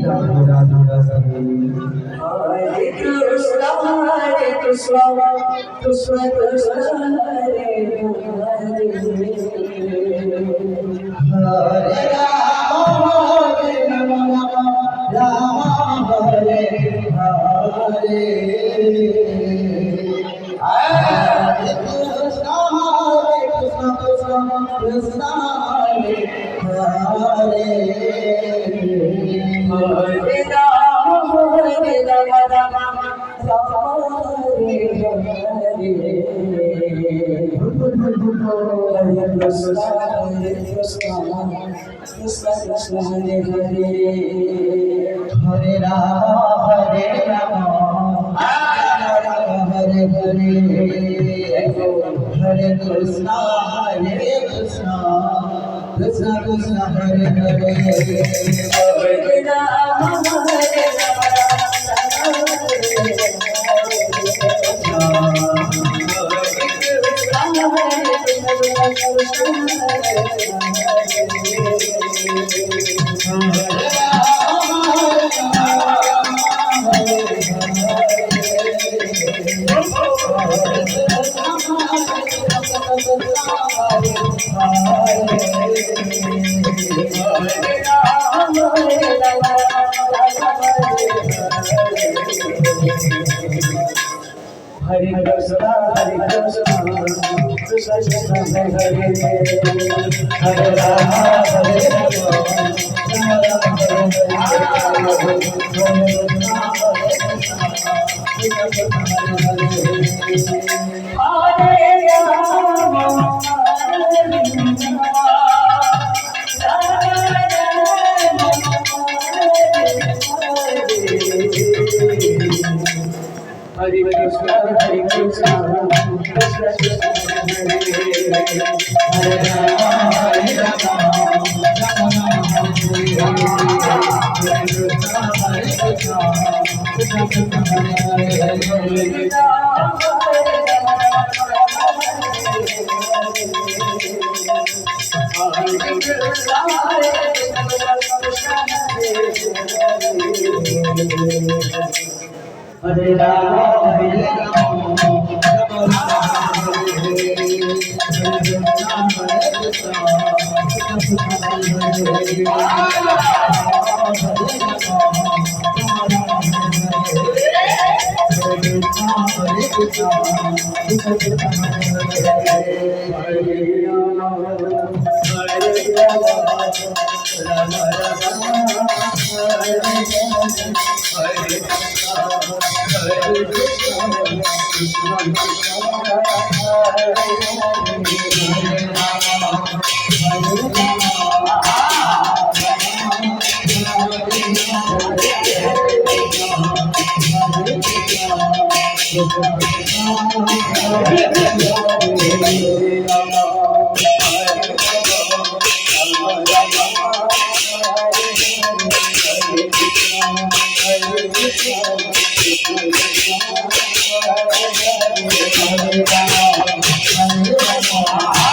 Radhe Radhe Radhe Hare Krishna, Hare Krishna, Krishna Krishna, Hare Hare. Hare Rama, Hare Rama, Rama Hare Hare. Hare Krishna, Krishna Krishna, Hare Hare. Hare Rama, Hare Rama, Rama Hare Hare. Hare Krishna, Krishna Krishna, Hare Hare. Hare Rama, Hare Rama, Rama Hare Hare. Hare Krishna, Krishna Krishna, Hare Hare. Hare Rama, Hare Rama, Hare Krishna, Krishna Krishna, Hare Hare. Hare Rama, Hare Rama, Rama Rama, Hare Hare. Hare Krishna, Hare Krishna, Krishna Krishna, Hare Hare. Hare Rama, Hare Rama, Rama Rama, Hare Hare. Hare Krishna, Hare Krishna, Krishna Krishna, Hare Hare. Hare Rama, Hare Rama, Hare Krishna, Hare Krishna, Hare Rama, Hare Hare